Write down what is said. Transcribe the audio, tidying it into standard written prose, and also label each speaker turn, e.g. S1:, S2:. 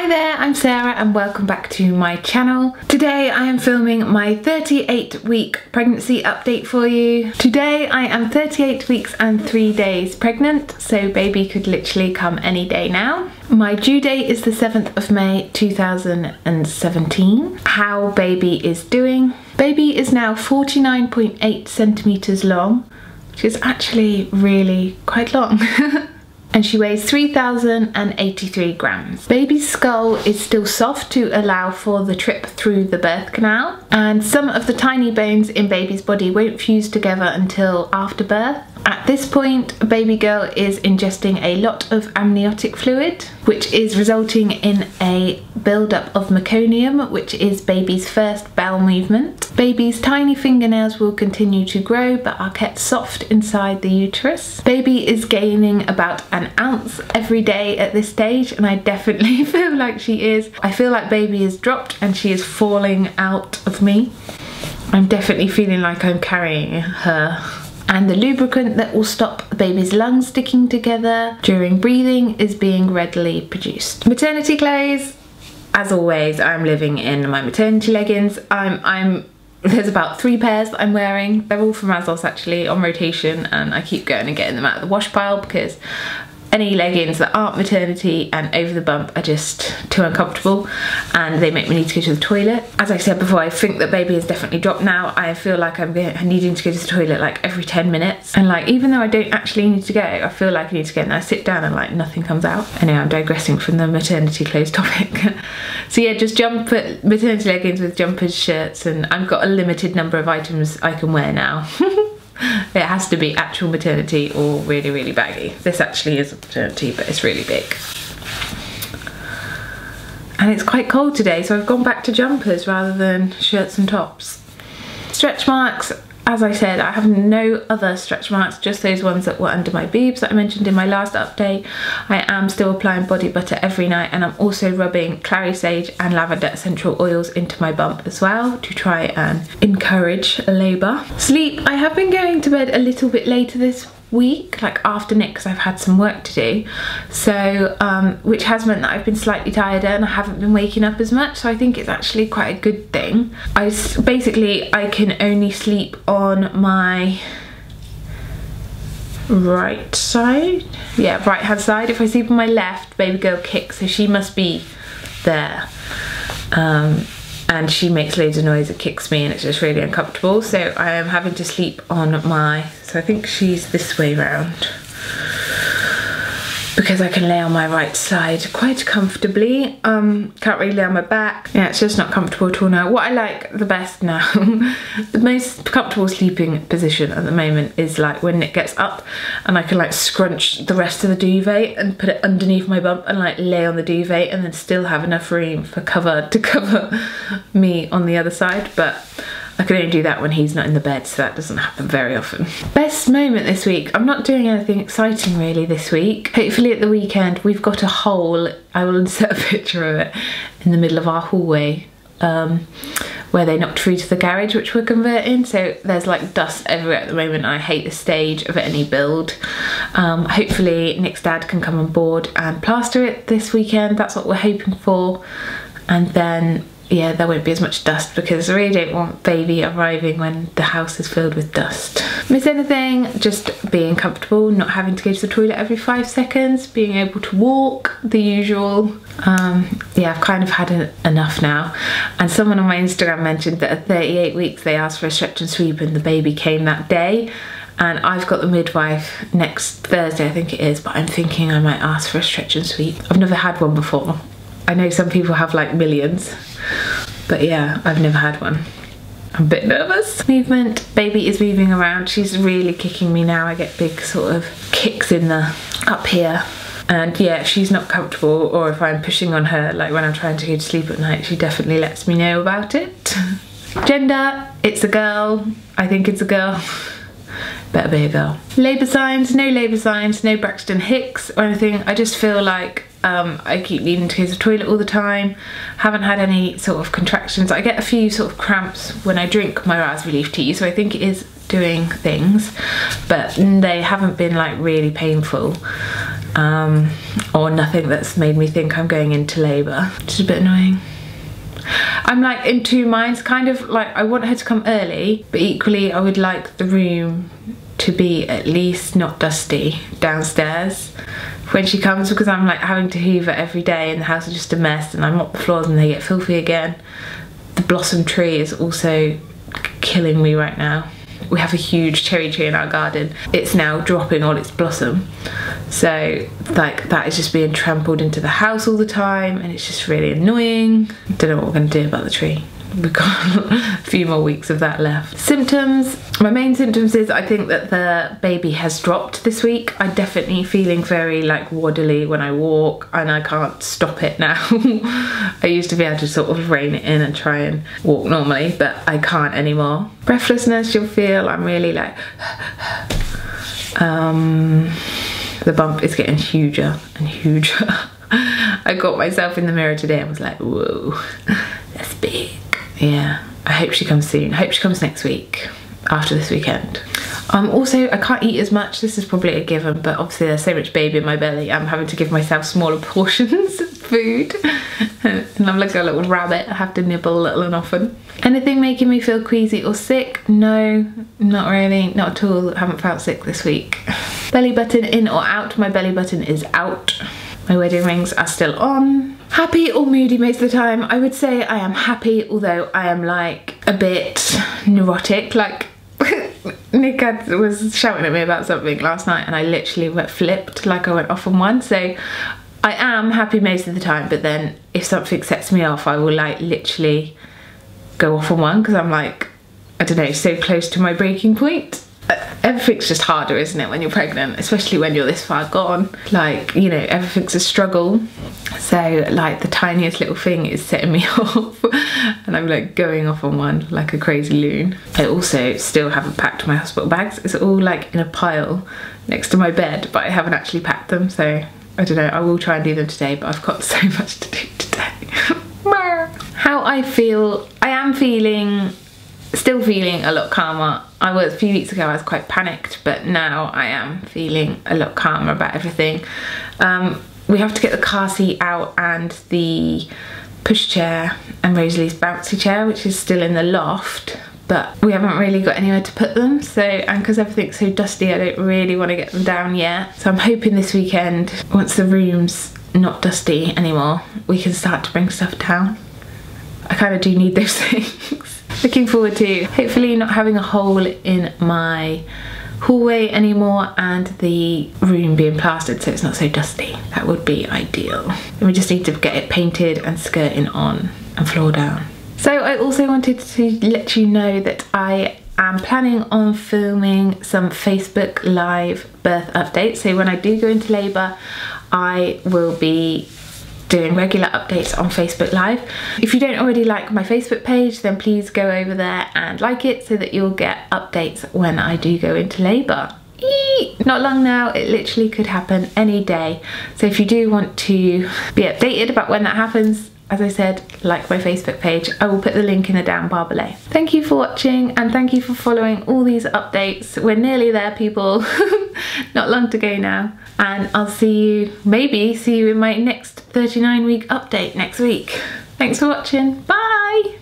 S1: there, I'm Sarah and welcome back to my channel. Today I am filming my 38-week pregnancy update for you. Today I am 38 weeks and 3 days pregnant, so baby could literally come any day now. My due date is the 7th of May 2017. How baby is doing. Baby is now 49.8 centimeters long, which is actually really quite long. And she weighs 3,083 grams. Baby's skull is still soft to allow for the trip through the birth canal, and some of the tiny bones in baby's body won't fuse together until after birth. At this point, baby girl is ingesting a lot of amniotic fluid, which is resulting in a buildup of meconium, which is baby's first bowel movement. Baby's tiny fingernails will continue to grow but are kept soft inside the uterus. Baby is gaining about an ounce every day at this stage, and I definitely feel like she is. I feel like baby is dropped and she is falling out of me. I'm definitely feeling like I'm carrying her. And the lubricant that will stop the baby's lungs sticking together during breathing is being readily produced. Maternity clothes, as always, I'm living in my maternity leggings. There's about 3 pairs that I'm wearing. They're all from ASOS actually, on rotation, and I keep going and getting them out of the wash pile because any leggings that aren't maternity and over the bump are just too uncomfortable and they make me need to go to the toilet. As I said before, I think that baby has definitely dropped now. I feel like I'm needing to go to the toilet like every 10 minutes, and like even though I don't actually need to go, I feel like I need to go, and I sit down and like nothing comes out. Anyway, I'm digressing from the maternity clothes topic. So yeah, just maternity leggings with jumpers, shirts, and I've got a limited number of items I can wear now. It has to be actual maternity or really, really baggy. This actually is a maternity, but it's really big. And it's quite cold today, so I've gone back to jumpers rather than shirts and tops. Stretch marks. As I said, I have no other stretch marks, just those ones that were under my boobs that I mentioned in my last update. I am still applying body butter every night, and I'm also rubbing clary sage and lavender essential oils into my bump as well to try and encourage labour. Sleep, I have been going to bed a little bit later this week, like after Nick, because I've had some work to do, so which has meant that I've been slightly tireder and I haven't been waking up as much, so I think it's actually quite a good thing. Basically I can only sleep on my right side, yeah, right hand side. If I sleep on my left, baby girl kicks, so she must be there, and she makes loads of noise, it kicks me, and it's just really uncomfortable, so I am having to sleep on my, so I think she's this way round, because I can lay on my right side quite comfortably. Can't really lay on my back. Yeah, it's just not comfortable at all now. What I like the best now, the most comfortable sleeping position at the moment is like when Nick gets up and I can like scrunch the rest of the duvet and put it underneath my bump and like lay on the duvet and then still have enough room for cover to cover me on the other side. But I can only do that when he's not in the bed, so that doesn't happen very often. Best moment this week. I'm not doing anything exciting really this week. Hopefully at the weekend we've got a hole, I will insert a picture of it, in the middle of our hallway where they knocked through to the garage which we're converting, so there's like dust everywhere at the moment. I hate the stage of any build. Hopefully Nick's dad can come on board and plaster it this weekend. That's what we're hoping for, and then yeah, there won't be as much dust because I really don't want baby arriving when the house is filled with dust. Miss anything? Just being comfortable, not having to go to the toilet every 5 seconds, being able to walk, the usual. Yeah, I've kind of had enough now. And someone on my Instagram mentioned that at 38 weeks they asked for a stretch and sweep and the baby came that day. And I've got the midwife next Thursday, I think it is, but I'm thinking I might ask for a stretch and sweep. I've never had one before. I know some people have like millions, but yeah, I've never had one. I'm a bit nervous. Movement, baby is moving around. She's really kicking me now. I get big sort of kicks in the up here. And yeah, if she's not comfortable or if I'm pushing on her, like when I'm trying to go to sleep at night, she definitely lets me know about it. Gender, it's a girl. I think it's a girl. Better be a girl. Labour signs, no Braxton Hicks or anything. I just feel like I keep needing to go to the toilet all the time. Haven't had any sort of contractions. I get a few sort of cramps when I drink my raspberry leaf tea, so I think it is doing things, but they haven't been like really painful. or nothing that's made me think I'm going into labour, which is a bit annoying. I'm like in two minds, kind of like I want her to come early, but equally I would like the room to be at least not dusty downstairs when she comes, because I'm like having to hoover every day and the house is just a mess, and I mop the floors and they get filthy again. The blossom tree is also killing me right now. We have a huge cherry tree in our garden. It's now dropping all its blossom. So like that is just being trampled into the house all the time, and it's just really annoying. Don't know what we're gonna do about the tree. We've got a few more weeks of that left. Symptoms. My main symptoms is I think that the baby has dropped this week. I'm definitely feeling very like waddly when I walk, and I can't stop it now. I used to be able to sort of rein it in and try and walk normally, but I can't anymore. Breathlessness, you'll feel I'm really like the bump is getting huger and huger. I got myself in the mirror today and was like, whoa, that's big. Yeah, I hope she comes soon. I hope she comes next week, after this weekend. Also, I can't eat as much. This is probably a given, but obviously there's so much baby in my belly, I'm having to give myself smaller portions of food. And I'm like a little rabbit, I have to nibble little and often. Anything making me feel queasy or sick? No, not really, not at all. I haven't felt sick this week. Belly button in or out? My belly button is out. My wedding rings are still on. Happy or moody most of the time? I would say I am happy, although I am like a bit neurotic. Like Nick was shouting at me about something last night and I literally flipped, like I went off on one. So I am happy most of the time, but then if something sets me off, I will like literally go off on one, because I'm like, I don't know, so close to my breaking point. Everything's just harder, isn't it, when you're pregnant, especially when you're this far gone. Like, you know, everything's a struggle. So like the tiniest little thing is setting me off and I'm like going off on one like a crazy loon. I also still haven't packed my hospital bags. It's all like in a pile next to my bed, but I haven't actually packed them. So I don't know, I will try and do them today, but I've got so much to do today. How I feel, I am still feeling a lot calmer. I was, a few weeks ago I was quite panicked, but now I am feeling a lot calmer about everything. We have to get the car seat out and the pushchair and Rosalie's bouncy chair, which is still in the loft, but we haven't really got anywhere to put them. So, and because everything's so dusty, I don't really want to get them down yet. So I'm hoping this weekend, once the room's not dusty anymore, we can start to bring stuff down. I kind of do need those things. Looking forward to hopefully not having a hole in my hallway anymore, and the room being plastered so it's not so dusty. That would be ideal. And we just need to get it painted and skirting on and floor down. So I also wanted to let you know that I am planning on filming some Facebook Live birth updates. So when I do go into labour, I will be doing regular updates on Facebook Live. If you don't already like my Facebook page, then please go over there and like it so that you'll get updates when I do go into labour. Not long now, it literally could happen any day. So if you do want to be updated about when that happens, as I said, like my Facebook page. I will put the link in the down bar below. Thank you for watching, and thank you for following all these updates. We're nearly there, people. Not long to go now. And I'll maybe see you in my next 39-week update next week. Thanks for watching. Bye!